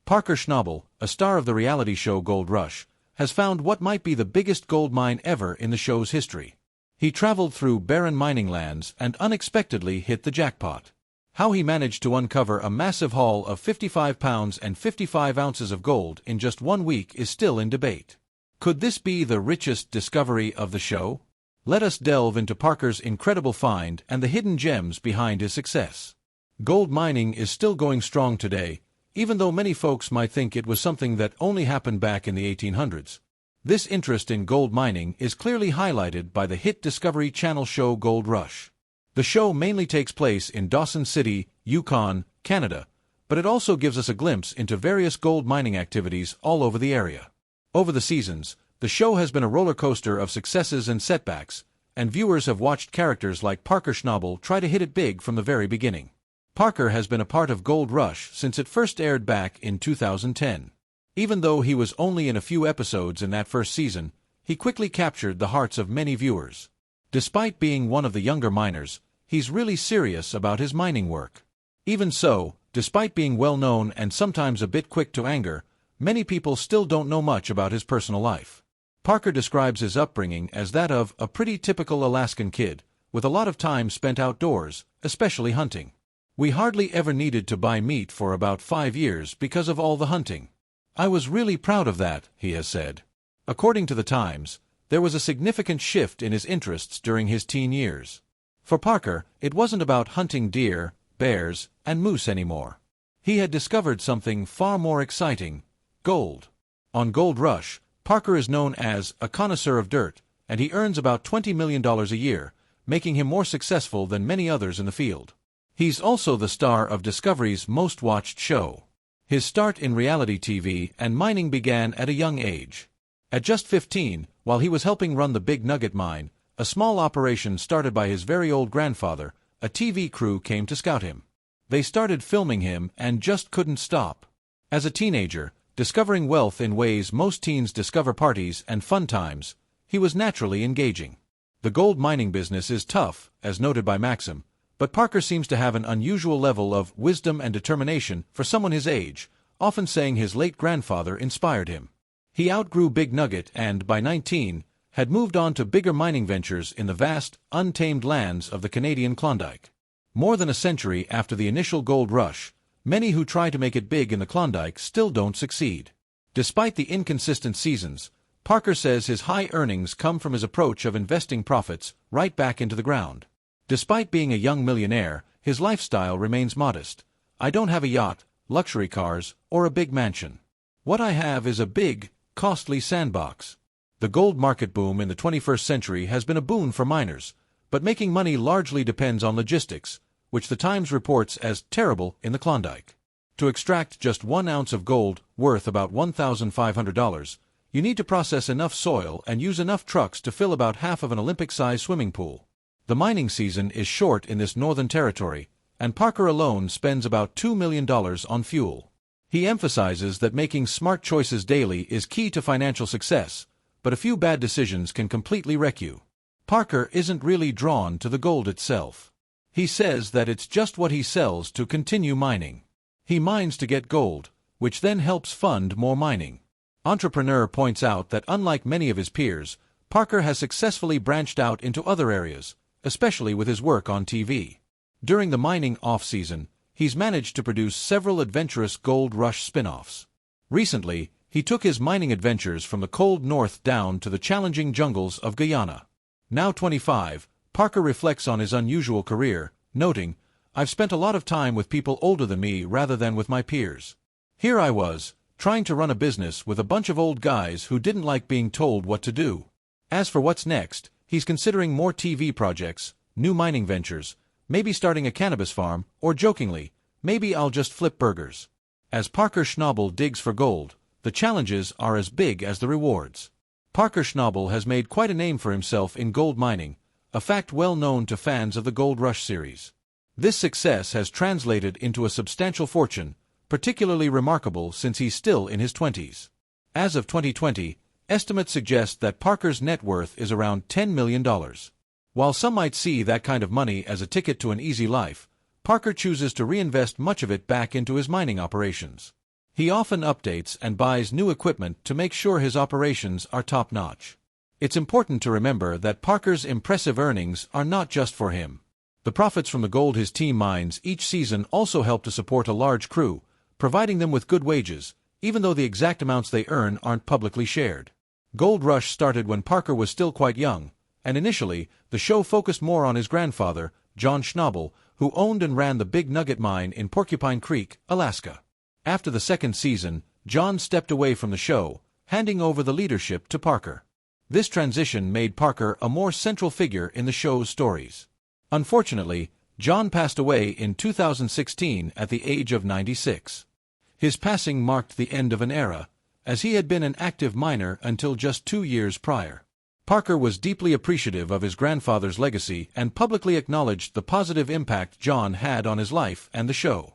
Parker Schnabel, a star of the reality show Gold Rush, has found what might be the biggest gold mine ever in the show's history. He traveled through barren mining lands and unexpectedly hit the jackpot. How he managed to uncover a massive haul of 55 pounds and 55 ounces of gold in just 1 week is still in debate. Could this be the richest discovery of the show? Let us delve into Parker's incredible find and the hidden gems behind his success. Gold mining is still going strong today, even though many folks might think it was something that only happened back in the 1800s. This interest in gold mining is clearly highlighted by the hit Discovery Channel show Gold Rush. The show mainly takes place in Dawson City, Yukon, Canada, but it also gives us a glimpse into various gold mining activities all over the area. Over the seasons, the show has been a roller coaster of successes and setbacks, and viewers have watched characters like Parker Schnabel try to hit it big from the very beginning. Parker has been a part of Gold Rush since it first aired back in 2010. Even though he was only in a few episodes in that first season, he quickly captured the hearts of many viewers. Despite being one of the younger miners, he's really serious about his mining work. Even so, despite being well-known and sometimes a bit quick to anger, many people still don't know much about his personal life. Parker describes his upbringing as that of a pretty typical Alaskan kid, with a lot of time spent outdoors, especially hunting. "We hardly ever needed to buy meat for about 5 years because of all the hunting. I was really proud of that," he has said. According to the Times, there was a significant shift in his interests during his teen years. For Parker, it wasn't about hunting deer, bears, and moose anymore. He had discovered something far more exciting: gold. On Gold Rush, Parker is known as a connoisseur of dirt, and he earns about $20 million a year, making him more successful than many others in the field. He's also the star of Discovery's most watched show. His start in reality TV and mining began at a young age. At just 15, while he was helping run the Big Nugget mine, a small operation started by his very old grandfather, a TV crew came to scout him. They started filming him and just couldn't stop. As a teenager, discovering wealth in ways most teens discover parties and fun times, he was naturally engaging. The gold mining business is tough, as noted by Maxim, but Parker seems to have an unusual level of wisdom and determination for someone his age, often saying his late grandfather inspired him. He outgrew Big Nugget and, by 19, had moved on to bigger mining ventures in the vast, untamed lands of the Canadian Klondike. More than a century after the initial gold rush, many who try to make it big in the Klondike still don't succeed. Despite the inconsistent seasons, Parker says his high earnings come from his approach of investing profits right back into the ground. Despite being a young millionaire, his lifestyle remains modest. "I don't have a yacht, luxury cars, or a big mansion. What I have is a big, costly sandbox." The gold market boom in the 21st century has been a boon for miners, but making money largely depends on logistics, which the Times reports as terrible in the Klondike. To extract just 1 ounce of gold, worth about $1,500, you need to process enough soil and use enough trucks to fill about half of an Olympic-sized swimming pool. The mining season is short in this northern territory, and Parker alone spends about $2 million on fuel. He emphasizes that making smart choices daily is key to financial success, but a few bad decisions can completely wreck you. Parker isn't really drawn to the gold itself. He says that it's just what he sells to continue mining. He mines to get gold, which then helps fund more mining. Entrepreneur points out that unlike many of his peers, Parker has successfully branched out into other areas, especially with his work on TV. During the mining off-season, he's managed to produce several adventurous Gold Rush spin-offs. Recently, he took his mining adventures from the cold north down to the challenging jungles of Guyana. Now 25, Parker reflects on his unusual career, noting, "I've spent a lot of time with people older than me rather than with my peers. Here I was, trying to run a business with a bunch of old guys who didn't like being told what to do." As for what's next, he's considering more TV projects, new mining ventures, maybe starting a cannabis farm, or jokingly, "Maybe I'll just flip burgers." As Parker Schnabel digs for gold, the challenges are as big as the rewards. Parker Schnabel has made quite a name for himself in gold mining, a fact well known to fans of the Gold Rush series. This success has translated into a substantial fortune, particularly remarkable since he's still in his 20s. As of 2020, estimates suggest that Parker's net worth is around $10 million. While some might see that kind of money as a ticket to an easy life, Parker chooses to reinvest much of it back into his mining operations. He often updates and buys new equipment to make sure his operations are top-notch. It's important to remember that Parker's impressive earnings are not just for him. The profits from the gold his team mines each season also help to support a large crew, providing them with good wages, even though the exact amounts they earn aren't publicly shared. Gold Rush started when Parker was still quite young, and initially, the show focused more on his grandfather, John Schnabel, who owned and ran the Big Nugget Mine in Porcupine Creek, Alaska. After the second season, John stepped away from the show, handing over the leadership to Parker. This transition made Parker a more central figure in the show's stories. Unfortunately, John passed away in 2016 at the age of 96. His passing marked the end of an era, as he had been an active miner until just 2 years prior. Parker was deeply appreciative of his grandfather's legacy and publicly acknowledged the positive impact John had on his life and the show.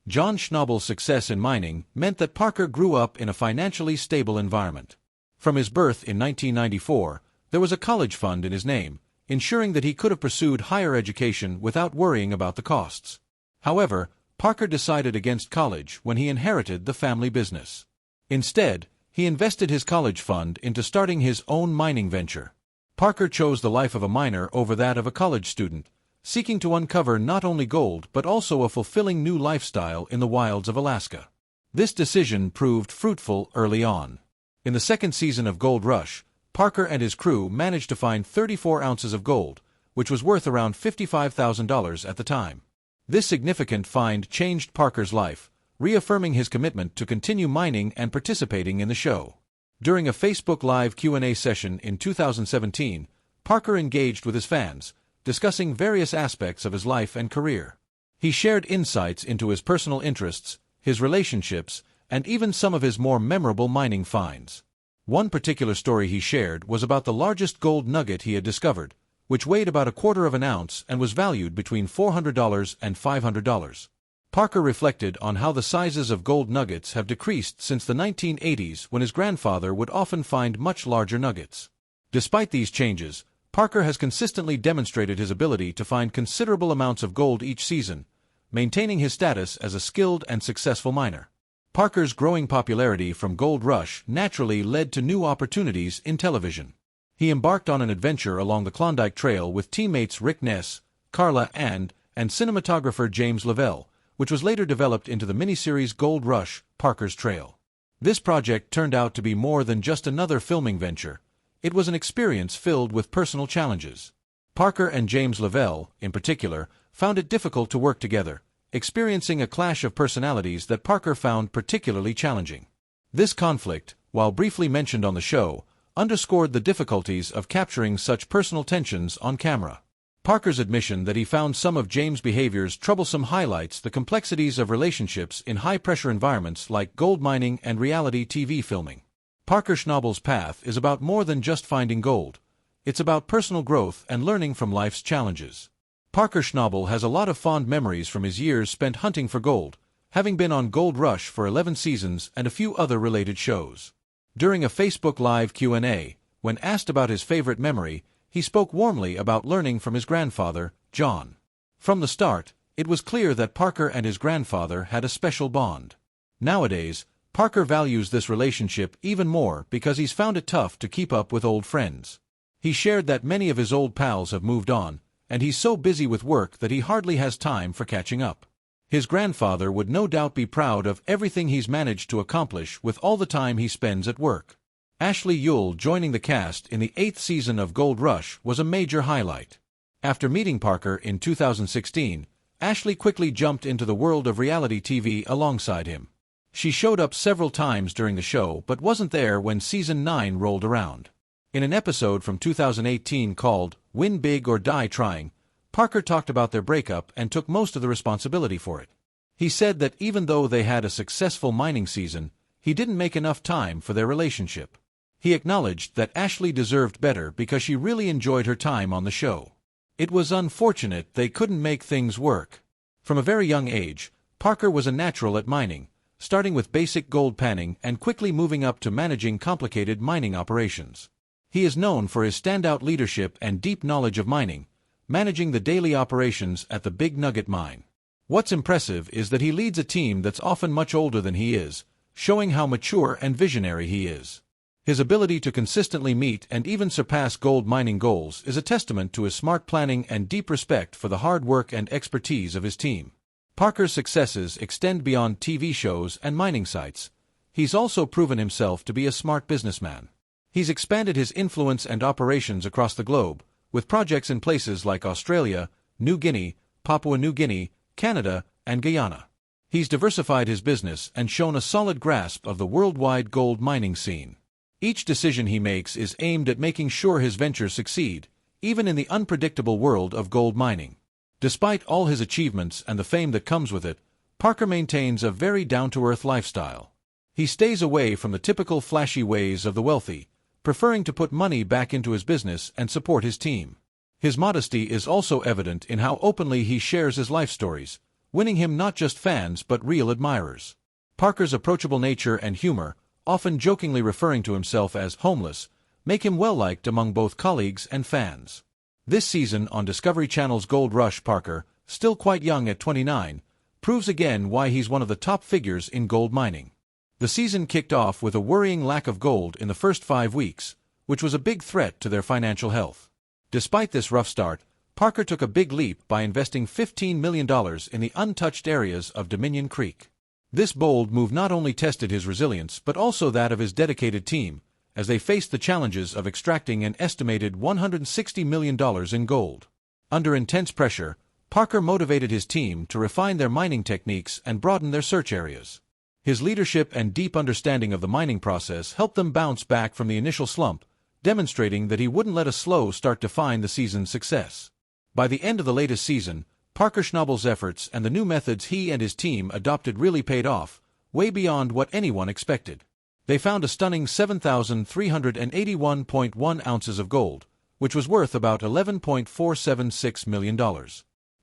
John Schnabel's success in mining meant that Parker grew up in a financially stable environment. From his birth in 1994, there was a college fund in his name, ensuring that he could have pursued higher education without worrying about the costs. However, Parker decided against college when he inherited the family business. Instead, he invested his college fund into starting his own mining venture. Parker chose the life of a miner over that of a college student, seeking to uncover not only gold but also a fulfilling new lifestyle in the wilds of Alaska. This decision proved fruitful early on. In the second season of Gold Rush, Parker and his crew managed to find 34 ounces of gold, which was worth around $55,000 at the time. This significant find changed Parker's life, reaffirming his commitment to continue mining and participating in the show. During a Facebook Live Q&A session in 2017, Parker engaged with his fans, discussing various aspects of his life and career. He shared insights into his personal interests, his relationships, and even some of his more memorable mining finds. One particular story he shared was about the largest gold nugget he had discovered, which weighed about 1/4 of an ounce and was valued between $400 and $500. Parker reflected on how the sizes of gold nuggets have decreased since the 1980s when his grandfather would often find much larger nuggets. Despite these changes, Parker has consistently demonstrated his ability to find considerable amounts of gold each season, maintaining his status as a skilled and successful miner. Parker's growing popularity from Gold Rush naturally led to new opportunities in television. He embarked on an adventure along the Klondike Trail with teammates Rick Ness, Carla and cinematographer James Lavelle, which was later developed into the miniseries Gold Rush, Parker's Trail. This project turned out to be more than just another filming venture. It was an experience filled with personal challenges. Parker and James Lavelle, in particular, found it difficult to work together, experiencing a clash of personalities that Parker found particularly challenging. This conflict, while briefly mentioned on the show, underscored the difficulties of capturing such personal tensions on camera. Parker's admission that he found some of James' behaviors troublesome highlights the complexities of relationships in high-pressure environments like gold mining and reality TV filming. Parker Schnabel's path is about more than just finding gold. It's about personal growth and learning from life's challenges. Parker Schnabel has a lot of fond memories from his years spent hunting for gold, having been on Gold Rush for 11 seasons and a few other related shows. During a Facebook Live Q&A, when asked about his favorite memory, he spoke warmly about learning from his grandfather, John. From the start, it was clear that Parker and his grandfather had a special bond. Nowadays, Parker values this relationship even more because he's found it tough to keep up with old friends. He shared that many of his old pals have moved on, and he's so busy with work that he hardly has time for catching up. His grandfather would no doubt be proud of everything he's managed to accomplish with all the time he spends at work. Ashley Yule joining the cast in the 8th season of Gold Rush was a major highlight. After meeting Parker in 2016, Ashley quickly jumped into the world of reality TV alongside him. She showed up several times during the show but wasn't there when Season 9 rolled around. In an episode from 2018 called Win Big or Die Trying, Parker talked about their breakup and took most of the responsibility for it. He said that even though they had a successful mining season, he didn't make enough time for their relationship. He acknowledged that Ashley deserved better because she really enjoyed her time on the show. It was unfortunate they couldn't make things work. From a very young age, Parker was a natural at mining, starting with basic gold panning and quickly moving up to managing complicated mining operations. He is known for his standout leadership and deep knowledge of mining, managing the daily operations at the Big Nugget Mine. What's impressive is that he leads a team that's often much older than he is, showing how mature and visionary he is. His ability to consistently meet and even surpass gold mining goals is a testament to his smart planning and deep respect for the hard work and expertise of his team. Parker's successes extend beyond TV shows and mining sites. He's also proven himself to be a smart businessman. He's expanded his influence and operations across the globe, with projects in places like Australia, New Guinea, Papua New Guinea, Canada, and Guyana. He's diversified his business and shown a solid grasp of the worldwide gold mining scene. Each decision he makes is aimed at making sure his ventures succeed, even in the unpredictable world of gold mining. Despite all his achievements and the fame that comes with it, Parker maintains a very down-to-earth lifestyle. He stays away from the typical flashy ways of the wealthy, preferring to put money back into his business and support his team. His modesty is also evident in how openly he shares his life stories, winning him not just fans but real admirers. Parker's approachable nature and humor, often jokingly referring to himself as homeless, make him well-liked among both colleagues and fans. This season on Discovery Channel's Gold Rush, Parker, still quite young at 29, proves again why he's one of the top figures in gold mining. The season kicked off with a worrying lack of gold in the first 5 weeks, which was a big threat to their financial health. Despite this rough start, Parker took a big leap by investing $15 million in the untouched areas of Dominion Creek. This bold move not only tested his resilience but also that of his dedicated team, as they faced the challenges of extracting an estimated $160 million in gold. Under intense pressure, Parker motivated his team to refine their mining techniques and broaden their search areas. His leadership and deep understanding of the mining process helped them bounce back from the initial slump, demonstrating that he wouldn't let a slow start define the season's success. By the end of the latest season, Parker Schnabel's efforts and the new methods he and his team adopted really paid off, way beyond what anyone expected. They found a stunning 7,381.1 ounces of gold, which was worth about $11.476 million.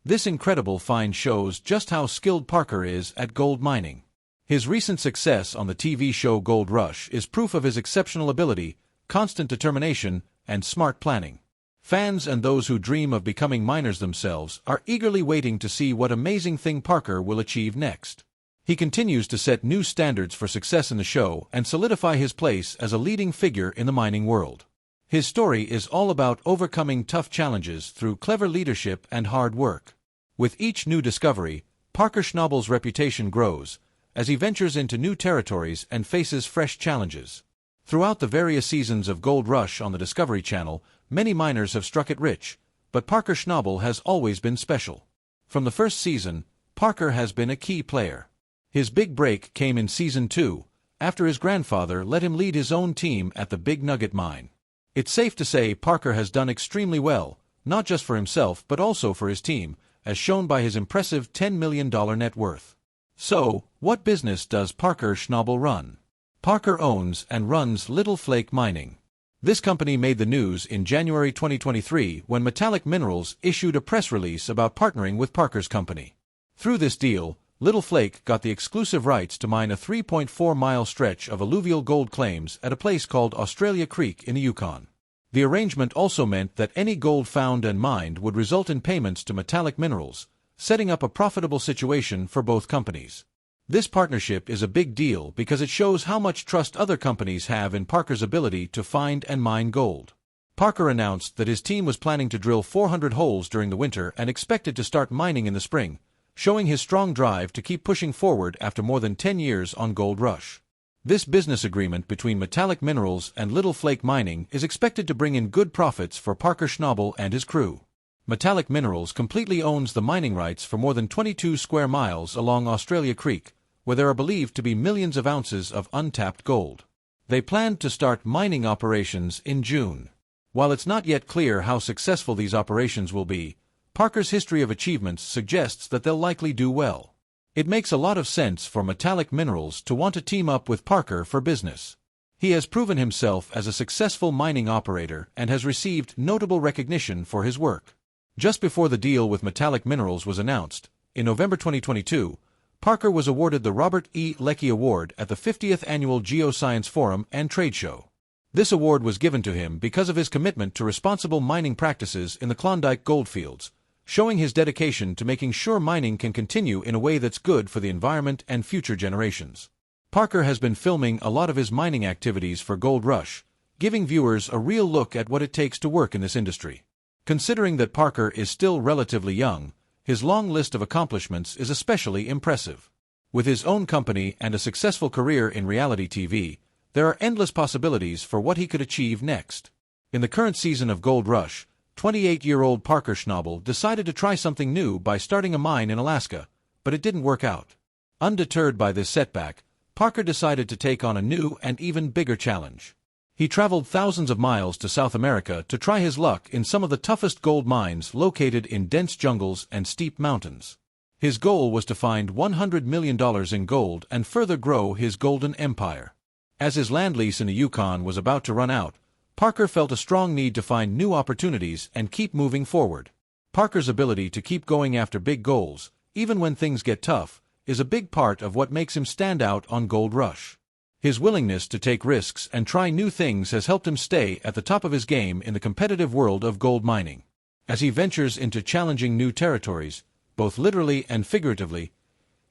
This incredible find shows just how skilled Parker is at gold mining. His recent success on the TV show Gold Rush is proof of his exceptional ability, constant determination, and smart planning. Fans and those who dream of becoming miners themselves are eagerly waiting to see what amazing thing Parker will achieve next. He continues to set new standards for success in the show and solidify his place as a leading figure in the mining world. His story is all about overcoming tough challenges through clever leadership and hard work. With each new discovery, Parker Schnabel's reputation grows, as he ventures into new territories and faces fresh challenges. Throughout the various seasons of Gold Rush on the Discovery Channel, many miners have struck it rich, but Parker Schnabel has always been special. From the first season, Parker has been a key player. His big break came in Season 2, after his grandfather let him lead his own team at the Big Nugget mine. It's safe to say Parker has done extremely well, not just for himself but also for his team, as shown by his impressive $10 million net worth. So, what business does Parker Schnabel run? Parker owns and runs Little Flake Mining. This company made the news in January 2023 when Metallic Minerals issued a press release about partnering with Parker's company. Through this deal, Little Flake got the exclusive rights to mine a 3.4-mile stretch of alluvial gold claims at a place called Australia Creek in the Yukon. The arrangement also meant that any gold found and mined would result in payments to Metallic Minerals, setting up a profitable situation for both companies. This partnership is a big deal because it shows how much trust other companies have in Parker's ability to find and mine gold. Parker announced that his team was planning to drill 400 holes during the winter and expected to start mining in the spring, showing his strong drive to keep pushing forward after more than 10 years on Gold Rush. This business agreement between Metallic Minerals and Little Flake Mining is expected to bring in good profits for Parker Schnabel and his crew. Metallic Minerals completely owns the mining rights for more than 22 square miles along Australia Creek, where there are believed to be millions of ounces of untapped gold. They planned to start mining operations in June. While it's not yet clear how successful these operations will be, Parker's history of achievements suggests that they'll likely do well. It makes a lot of sense for Metallic Minerals to want to team up with Parker for business. He has proven himself as a successful mining operator and has received notable recognition for his work. Just before the deal with Metallic Minerals was announced, in November 2022, Parker was awarded the Robert E. Leckie Award at the 50th Annual Geoscience Forum and Trade Show. This award was given to him because of his commitment to responsible mining practices in the Klondike goldfields, showing his dedication to making sure mining can continue in a way that's good for the environment and future generations. Parker has been filming a lot of his mining activities for Gold Rush, giving viewers a real look at what it takes to work in this industry. Considering that Parker is still relatively young, his long list of accomplishments is especially impressive. With his own company and a successful career in reality TV, there are endless possibilities for what he could achieve next. In the current season of Gold Rush, 28-year-old Parker Schnabel decided to try something new by starting a mine in Alaska, but it didn't work out. Undeterred by this setback, Parker decided to take on a new and even bigger challenge. He traveled thousands of miles to South America to try his luck in some of the toughest gold mines located in dense jungles and steep mountains. His goal was to find $100 million in gold and further grow his golden empire. As his land lease in the Yukon was about to run out, Parker felt a strong need to find new opportunities and keep moving forward. Parker's ability to keep going after big goals, even when things get tough, is a big part of what makes him stand out on Gold Rush. His willingness to take risks and try new things has helped him stay at the top of his game in the competitive world of gold mining. As he ventures into challenging new territories, both literally and figuratively,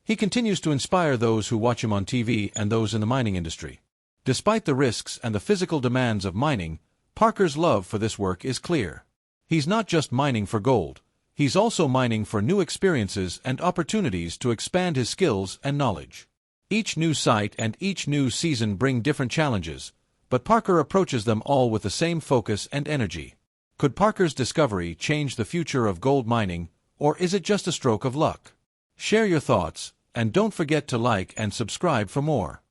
he continues to inspire those who watch him on TV and those in the mining industry. Despite the risks and the physical demands of mining, Parker's love for this work is clear. He's not just mining for gold, he's also mining for new experiences and opportunities to expand his skills and knowledge. Each new site and each new season bring different challenges, but Parker approaches them all with the same focus and energy. Could Parker's discovery change the future of gold mining, or is it just a stroke of luck? Share your thoughts, and don't forget to like and subscribe for more.